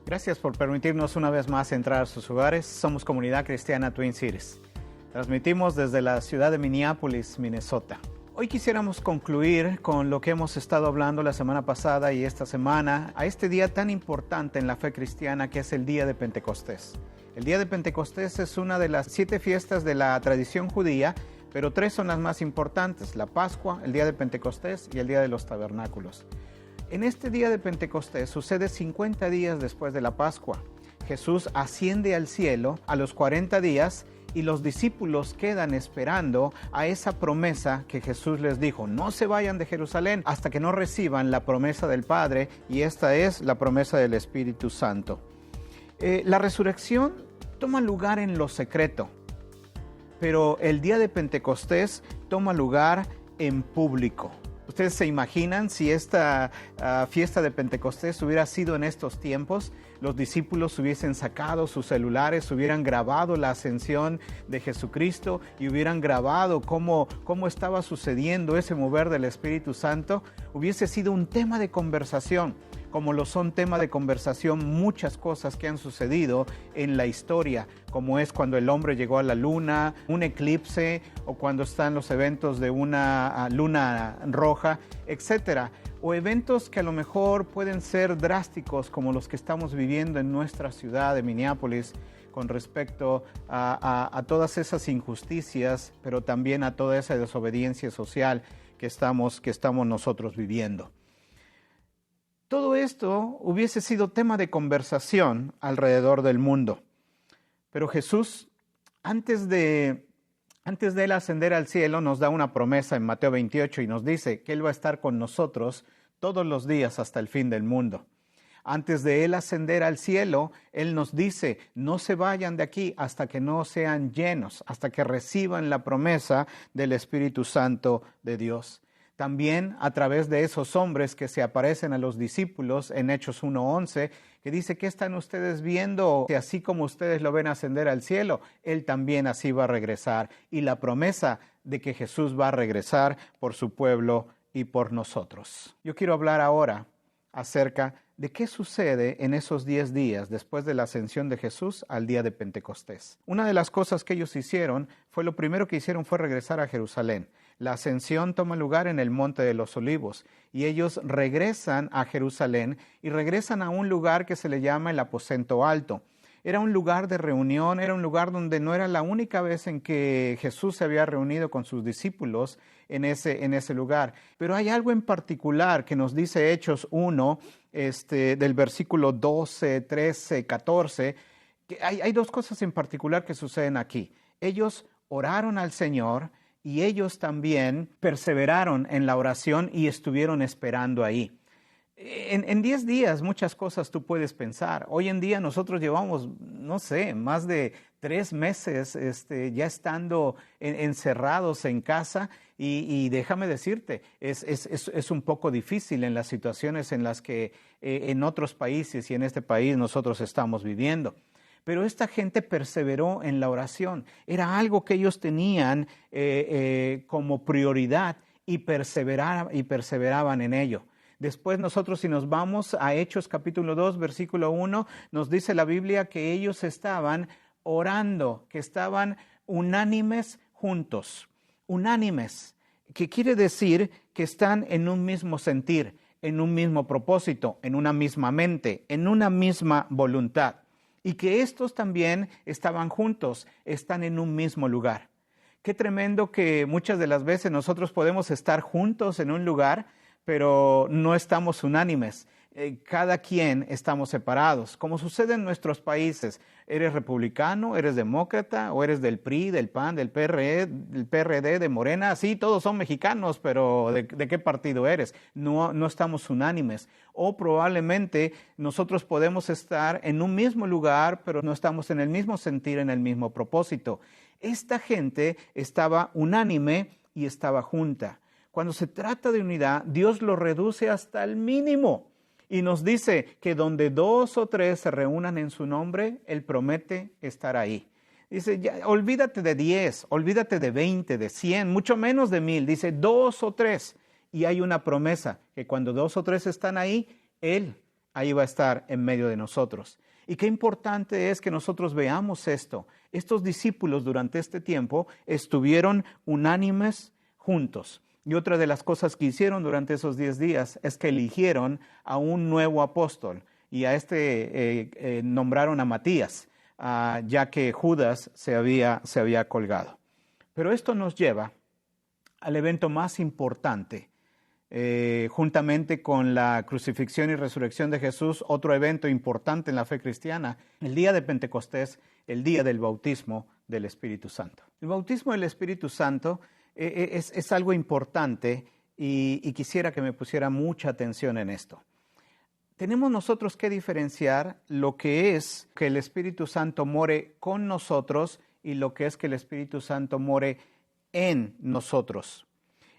Gracias por permitirnos una vez más entrar a sus hogares. Somos Comunidad Cristiana Twin Cities. Transmitimos desde la ciudad de Minneapolis, Minnesota. Hoy quisiéramos concluir con lo que hemos estado hablando la semana pasada y esta semana, a este día tan importante en la fe cristiana que es el día de Pentecostés. El día de Pentecostés es una de las 7 fiestas de la tradición judía, pero 3 son las más importantes: la Pascua, el día de Pentecostés y el día de los tabernáculos. En este día de Pentecostés sucede 50 días después de la Pascua. Jesús asciende al cielo a los 40 días y los discípulos quedan esperando a esa promesa que Jesús les dijo: no se vayan de Jerusalén hasta que no reciban la promesa del Padre, y esta es la promesa del Espíritu Santo. La resurrección toma lugar en lo secreto, pero el día de Pentecostés toma lugar en público. ¿Ustedes se imaginan si esta fiesta de Pentecostés hubiera sido en estos tiempos? Los discípulos hubiesen sacado sus celulares, hubieran grabado la ascensión de Jesucristo y hubieran grabado cómo estaba sucediendo ese mover del Espíritu Santo. Hubiese sido un tema de conversación, como lo son tema de conversación muchas cosas que han sucedido en la historia, como es cuando el hombre llegó a la luna, un eclipse, o cuando están los eventos de una luna roja, etcétera. O eventos que a lo mejor pueden ser drásticos, como los que estamos viviendo en nuestra ciudad de Minneapolis, con respecto a todas esas injusticias, pero también a toda esa desobediencia social que estamos nosotros viviendo. Todo esto hubiese sido tema de conversación alrededor del mundo. Pero Jesús, antes de Él ascender al cielo, nos da una promesa en Mateo 28 y nos dice que Él va a estar con nosotros todos los días hasta el fin del mundo. Antes de Él ascender al cielo, Él nos dice: no se vayan de aquí hasta que no sean llenos, hasta que reciban la promesa del Espíritu Santo de Dios. También a través de esos hombres que se aparecen a los discípulos en Hechos 1:11, que dice: ¿qué están ustedes viendo? Que así como ustedes lo ven ascender al cielo, Él también así va a regresar. Y la promesa de que Jesús va a regresar por su pueblo y por nosotros. Yo quiero hablar ahora acerca de qué sucede en esos 10 días después de la ascensión de Jesús al día de Pentecostés. Una de las cosas que ellos hicieron, lo primero que hicieron fue regresar a Jerusalén. La ascensión toma lugar en el Monte de los Olivos y ellos regresan a Jerusalén y regresan a un lugar que se le llama el Aposento Alto. Era un lugar de reunión, era un lugar donde no era la única vez en que Jesús se había reunido con sus discípulos en ese lugar. Pero hay algo en particular que nos dice Hechos 1, del versículo 12, 13, 14, que hay 2 cosas en particular que suceden aquí. Ellos oraron al Señor y ellos también perseveraron en la oración y estuvieron esperando ahí. En 10 días muchas cosas tú puedes pensar. Hoy en día nosotros llevamos, más de 3 meses ya estando encerrados en casa y déjame decirte, es un poco difícil en las situaciones en las que en otros países y en este país nosotros estamos viviendo. Pero esta gente perseveró en la oración. Era algo que ellos tenían como prioridad y perseveraban en ello. Después nosotros, si nos vamos a Hechos capítulo 2, versículo 1, nos dice la Biblia que ellos estaban orando, que estaban unánimes juntos. Unánimes, que quiere decir que están en un mismo sentir, en un mismo propósito, en una misma mente, en una misma voluntad. Y que estos también estaban juntos, están en un mismo lugar. Qué tremendo que muchas de las veces nosotros podemos estar juntos en un lugar, pero no estamos unánimes. Cada quien estamos separados, como sucede en nuestros países. ¿Eres republicano, eres demócrata, o eres del PRI, del PAN, del PRD, de Morena? Sí, todos son mexicanos, pero ¿de qué partido eres? No estamos unánimes. O probablemente nosotros podemos estar en un mismo lugar, pero no estamos en el mismo sentir, en el mismo propósito. Esta gente estaba unánime y estaba junta. Cuando se trata de unidad, Dios lo reduce hasta el mínimo y nos dice que donde 2 o 3 se reúnan en su nombre, Él promete estar ahí. Dice, ya, olvídate de 10, olvídate de 20, de 100, mucho menos de 1000. Dice 2 o 3. Y hay una promesa, que cuando 2 o 3 están ahí, Él ahí va a estar en medio de nosotros. Y qué importante es que nosotros veamos esto. Estos discípulos durante este tiempo estuvieron unánimes juntos. Y otra de las cosas que hicieron durante esos 10 días es que eligieron a un nuevo apóstol. Y a nombraron a Matías, ya que Judas se había colgado. Pero esto nos lleva al evento más importante. Juntamente con la crucifixión y resurrección de Jesús, otro evento importante en la fe cristiana, el día de Pentecostés, el día del bautismo del Espíritu Santo. El bautismo del Espíritu Santo es algo importante y quisiera que me pusiera mucha atención en esto. Tenemos nosotros que diferenciar lo que es que el Espíritu Santo more con nosotros y lo que es que el Espíritu Santo more en nosotros.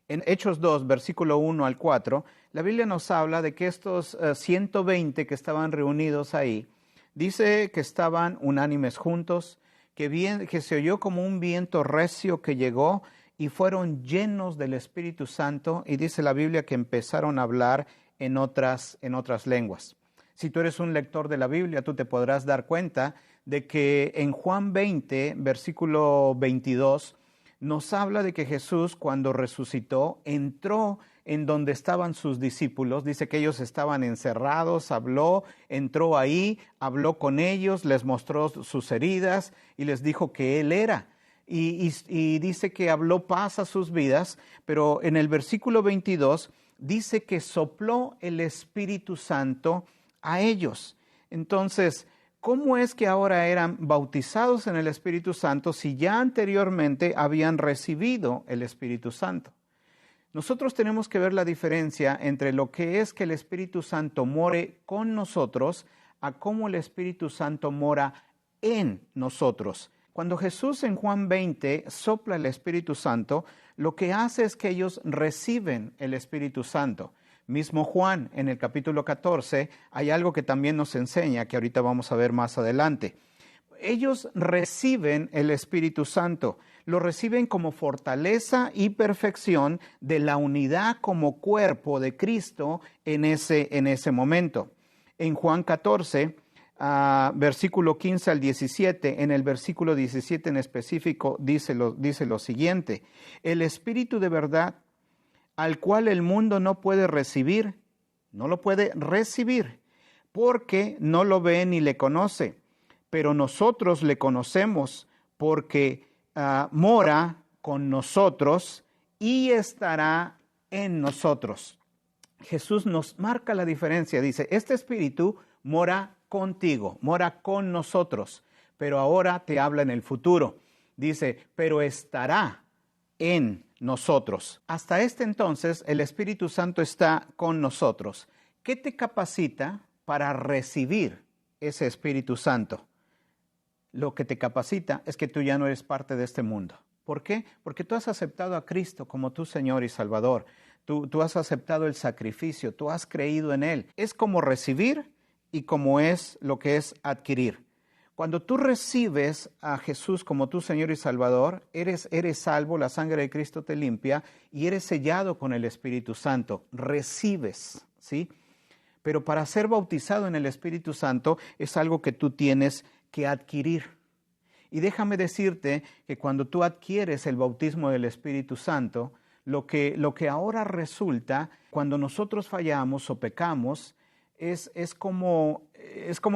En Hechos 2, versículo 1 al 4, la Biblia nos habla de que estos 120 que estaban reunidos ahí, dice que estaban unánimes juntos, que se oyó como un viento recio que llegó y fueron llenos del Espíritu Santo, y dice la Biblia que empezaron a hablar en otras lenguas. Si tú eres un lector de la Biblia, tú te podrás dar cuenta de que en Juan 20, versículo 22, nos habla de que Jesús, cuando resucitó, entró en donde estaban sus discípulos. Dice que ellos estaban encerrados, entró ahí, habló con ellos, les mostró sus heridas y les dijo que Él era. Y dice que habló paz a sus vidas, pero en el versículo 22 dice que sopló el Espíritu Santo a ellos. Entonces, ¿cómo es que ahora eran bautizados en el Espíritu Santo si ya anteriormente habían recibido el Espíritu Santo? Nosotros tenemos que ver la diferencia entre lo que es que el Espíritu Santo more con nosotros a cómo el Espíritu Santo mora en nosotros. Cuando Jesús en Juan 20 sopla el Espíritu Santo, lo que hace es que ellos reciben el Espíritu Santo. Mismo Juan, en el capítulo 14, hay algo que también nos enseña, que ahorita vamos a ver más adelante. Ellos reciben el Espíritu Santo, lo reciben como fortaleza y perfección de la unidad como cuerpo de Cristo en ese momento. En Juan 14, versículo 15 al 17, en el versículo 17 en específico, dice lo siguiente: el Espíritu de verdad, al cual el mundo no puede recibir, porque no lo ve ni le conoce, pero nosotros le conocemos porque mora con nosotros y estará en nosotros. Jesús nos marca la diferencia, dice, este Espíritu mora contigo, mora con nosotros, pero ahora te habla en el futuro. Dice, pero estará en nosotros. Hasta este entonces, el Espíritu Santo está con nosotros. ¿Qué te capacita para recibir ese Espíritu Santo? Lo que te capacita es que tú ya no eres parte de este mundo. ¿Por qué? Porque tú has aceptado a Cristo como tu Señor y Salvador. Tú has aceptado el sacrificio, tú has creído en Él. Es como recibir y como es lo que es adquirir. Cuando tú recibes a Jesús como tu Señor y Salvador, eres salvo, la sangre de Cristo te limpia y eres sellado con el Espíritu Santo. Recibes, ¿sí? Pero para ser bautizado en el Espíritu Santo es algo que tú tienes que adquirir. Y déjame decirte que cuando tú adquieres el bautismo del Espíritu Santo, lo que ahora resulta, cuando nosotros fallamos o pecamos, es como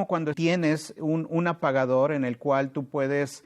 cuando tienes un apagador en el cual tú puedes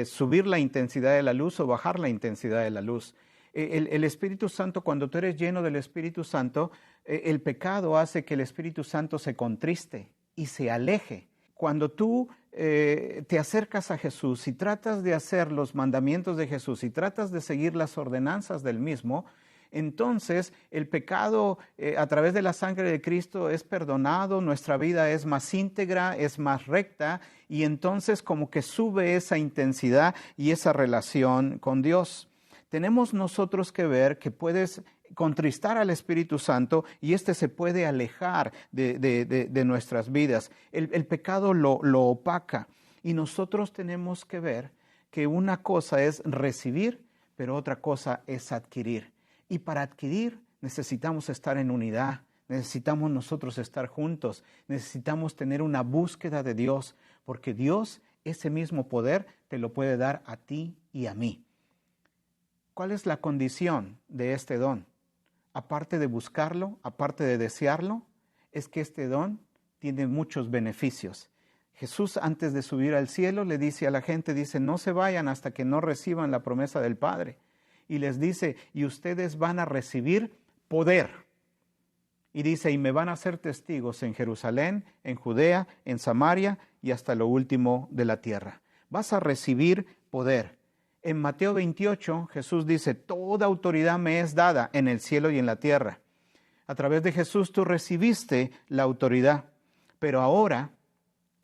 subir la intensidad de la luz o bajar la intensidad de la luz. El Espíritu Santo, cuando tú eres lleno del Espíritu Santo, el pecado hace que el Espíritu Santo se contriste y se aleje. Cuando tú te acercas a Jesús y tratas de hacer los mandamientos de Jesús y tratas de seguir las ordenanzas del mismo, entonces el pecado a través de la sangre de Cristo es perdonado, nuestra vida es más íntegra, es más recta y entonces como que sube esa intensidad y esa relación con Dios. Tenemos nosotros que ver que puedes contristar al Espíritu Santo y éste se puede alejar de nuestras vidas. El pecado lo opaca y nosotros tenemos que ver que una cosa es recibir, pero otra cosa es adquirir. Y para adquirir necesitamos estar en unidad, necesitamos nosotros estar juntos, necesitamos tener una búsqueda de Dios, porque Dios, ese mismo poder, te lo puede dar a ti y a mí. ¿Cuál es la condición de este don? Aparte de buscarlo, aparte de desearlo, es que este don tiene muchos beneficios. Jesús, antes de subir al cielo, le dice a la gente, dice, no se vayan hasta que no reciban la promesa del Padre. Y les dice, y ustedes van a recibir poder. Y dice, y me van a ser testigos en Jerusalén, en Judea, en Samaria y hasta lo último de la tierra. Vas a recibir poder. En Mateo 28, Jesús dice, toda autoridad me es dada en el cielo y en la tierra. A través de Jesús tú recibiste la autoridad, pero ahora,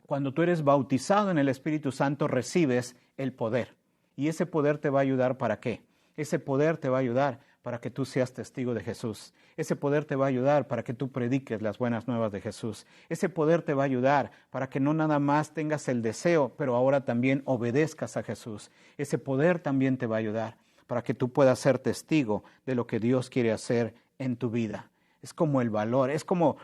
cuando tú eres bautizado en el Espíritu Santo, recibes el poder. Y ese poder te va a ayudar ¿para qué? Ese poder te va a ayudar para que tú seas testigo de Jesús. Ese poder te va a ayudar para que tú prediques las buenas nuevas de Jesús. Ese poder te va a ayudar para que no nada más tengas el deseo, pero ahora también obedezcas a Jesús. Ese poder también te va a ayudar para que tú puedas ser testigo de lo que Dios quiere hacer en tu vida. Es como el valor, es como,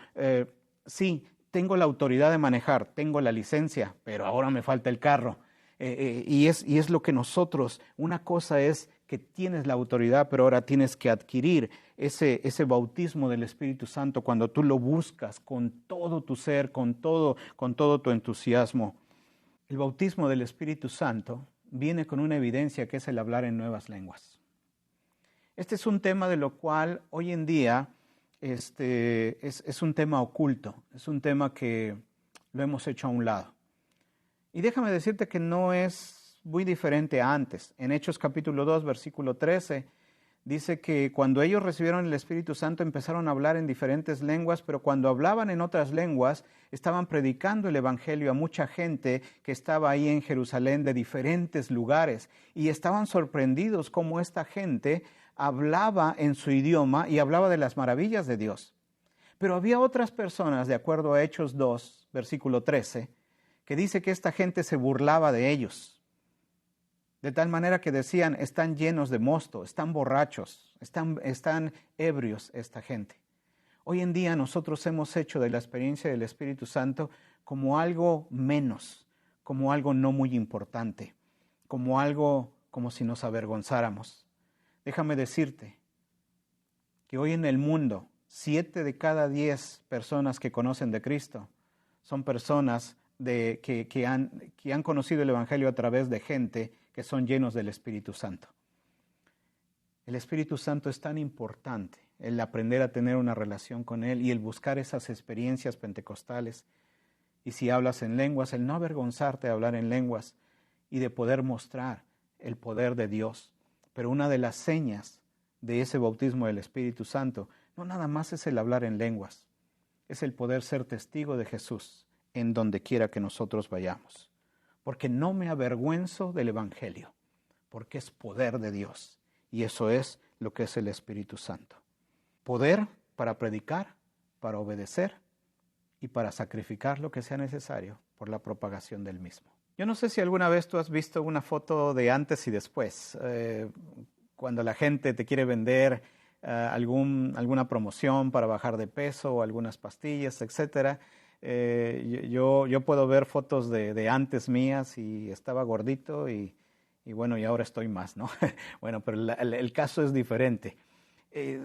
sí, tengo la autoridad de manejar, tengo la licencia, pero ahora me falta el carro. Y es lo que nosotros, una cosa es que tienes la autoridad, pero ahora tienes que adquirir ese bautismo del Espíritu Santo cuando tú lo buscas con todo tu ser, con todo tu entusiasmo. El bautismo del Espíritu Santo viene con una evidencia que es el hablar en nuevas lenguas. Este es un tema de lo cual hoy en día es un tema oculto, es un tema que lo hemos hecho a un lado. Y déjame decirte que no es muy diferente a antes. En Hechos capítulo 2, versículo 13, dice que cuando ellos recibieron el Espíritu Santo empezaron a hablar en diferentes lenguas, pero cuando hablaban en otras lenguas estaban predicando el Evangelio a mucha gente que estaba ahí en Jerusalén de diferentes lugares y estaban sorprendidos cómo esta gente hablaba en su idioma y hablaba de las maravillas de Dios. Pero había otras personas, de acuerdo a Hechos 2, versículo 13, que dice que esta gente se burlaba de ellos. De tal manera que decían, están llenos de mosto, están borrachos, están ebrios esta gente. Hoy en día nosotros hemos hecho de la experiencia del Espíritu Santo como algo menos, como algo no muy importante, como algo como si nos avergonzáramos. Déjame decirte que hoy en el mundo, 7 de cada 10 personas que conocen de Cristo son personas que han conocido el Evangelio a través de gente que son llenos del Espíritu Santo. El Espíritu Santo es tan importante, el aprender a tener una relación con Él y el buscar esas experiencias pentecostales. Y si hablas en lenguas, el no avergonzarte de hablar en lenguas y de poder mostrar el poder de Dios. Pero una de las señas de ese bautismo del Espíritu Santo no nada más es el hablar en lenguas, es el poder ser testigo de Jesús en donde quiera que nosotros vayamos. Porque no me avergüenzo del Evangelio, porque es poder de Dios. Y eso es lo que es el Espíritu Santo. Poder para predicar, para obedecer y para sacrificar lo que sea necesario por la propagación del mismo. Yo no sé si alguna vez tú has visto una foto de antes y después, cuando la gente te quiere vender alguna promoción para bajar de peso o algunas pastillas, etcétera. Yo puedo ver fotos de antes mías y estaba gordito y bueno, y ahora estoy más, ¿no? Bueno, pero el caso es diferente.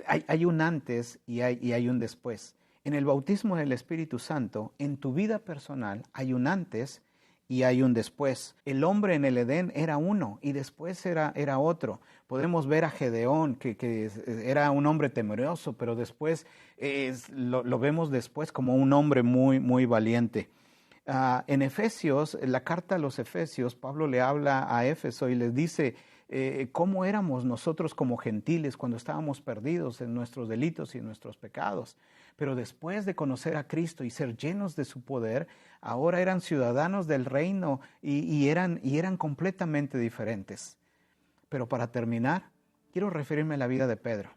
Hay un antes y hay un después. En el bautismo del Espíritu Santo, en tu vida personal, hay un antes y hay un después. El hombre en el Edén era uno y después era otro. Podemos ver a Gedeón, que era un hombre temeroso, pero después lo vemos después como un hombre muy, muy valiente. En Efesios, en la carta a los Efesios, Pablo le habla a Éfeso y les dice cómo éramos nosotros como gentiles cuando estábamos perdidos en nuestros delitos y en nuestros pecados. Pero después de conocer a Cristo y ser llenos de su poder, ahora eran ciudadanos del reino y eran completamente diferentes. Pero para terminar, quiero referirme a la vida de Pedro.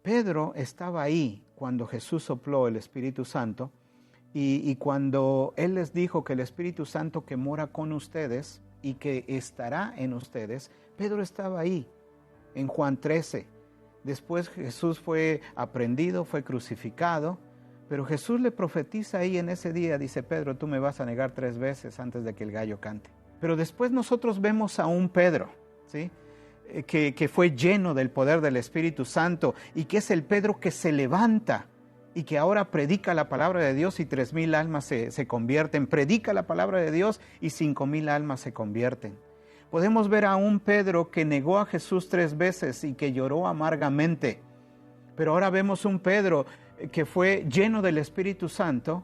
Pedro estaba ahí cuando Jesús sopló el Espíritu Santo y cuando Él les dijo que el Espíritu Santo que mora con ustedes y que estará en ustedes, Pedro estaba ahí en Juan 13. Después Jesús fue aprehendido, fue crucificado, Pero Jesús le profetiza ahí en ese día, dice: Pedro, tú me vas a negar 3 veces antes de que el gallo cante. Pero después nosotros vemos a un Pedro, ¿sí? que fue lleno del poder del Espíritu Santo y que es el Pedro que se levanta y que ahora predica la palabra de Dios y 3,000 almas se convierten. Predica la palabra de Dios y 5,000 almas se convierten. Podemos ver a un Pedro que negó a Jesús 3 veces y que lloró amargamente. Pero ahora vemos un Pedro que fue lleno del Espíritu Santo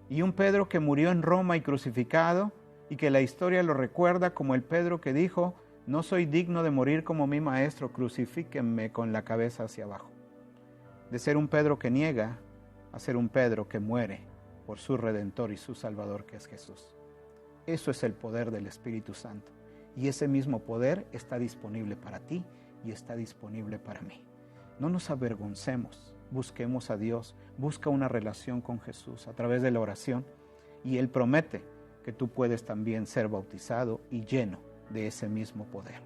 y un Pedro que murió en Roma y crucificado y que la historia lo recuerda como el Pedro que dijo: no soy digno de morir como mi maestro, crucifíquenme con la cabeza hacia abajo. De ser un Pedro que niega a ser un Pedro que muere por su Redentor y su Salvador, que es Jesús. Eso es el poder del Espíritu Santo. Y ese mismo poder está disponible para ti y está disponible para mí. No nos avergoncemos, busquemos a Dios, busca una relación con Jesús a través de la oración y Él promete que tú puedes también ser bautizado y lleno de ese mismo poder.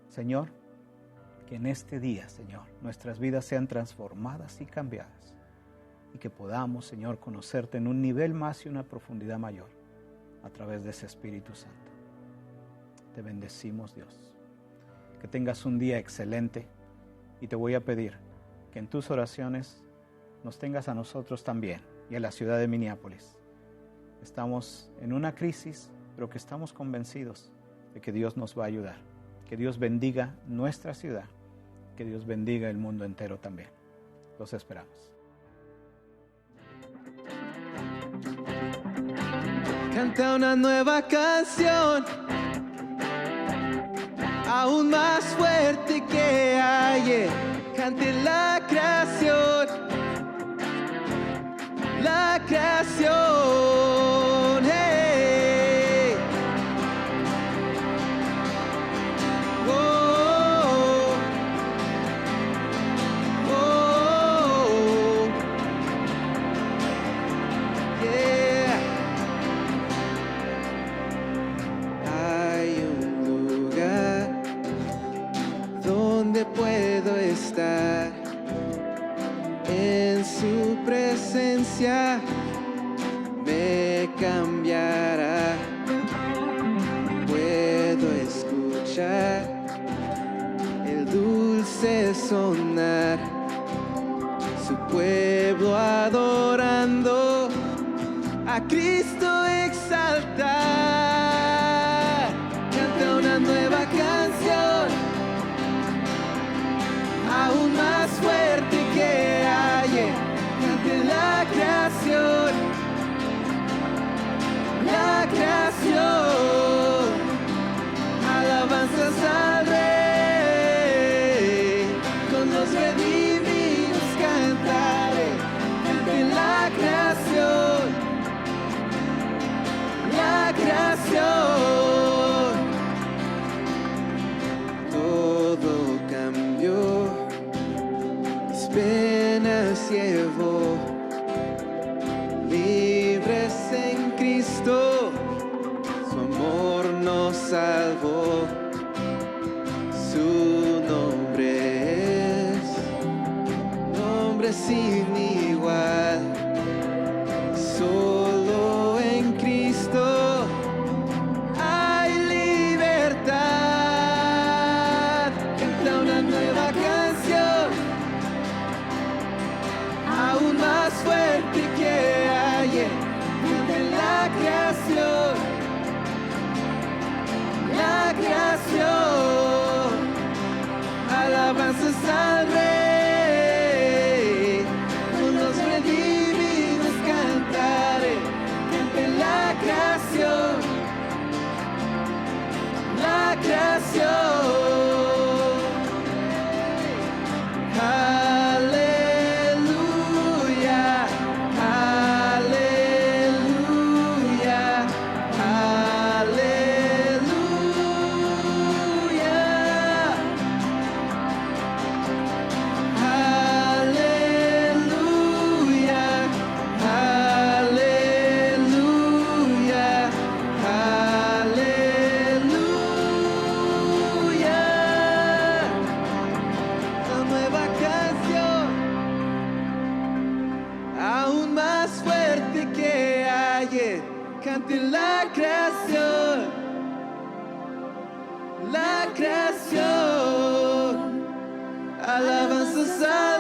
Señor, que en este día, Señor, nuestras vidas sean transformadas y cambiadas y que podamos, Señor, conocerte en un nivel más y una profundidad mayor a través de ese Espíritu Santo. Te bendecimos, Dios. Que tengas un día excelente y te voy a pedir que en tus oraciones nos tengas a nosotros también y a la ciudad de Minneapolis. Estamos en una crisis, pero que estamos convencidos de que Dios nos va a ayudar. Que Dios bendiga nuestra ciudad, que Dios bendiga el mundo entero también. Los esperamos. Canta una nueva canción, aún más fuerte que ayer. Cante la creación, la creación. Hey. Oh, oh, oh. Yeah. Hay un lugar donde puedo estar, en su presencia me cambiará. Puedo escuchar el dulce sonar, su pueblo adorando, a Cristo exaltar. Canta una nueva canción, aún más fuerte que ayer. Cante la creación, la creación. Alabanzas al Rey, con los redimidos cantaré. Cante la creación, la creación. Todo cambió, mis penas llevó, libres en Cristo cante la creación, alabanzas a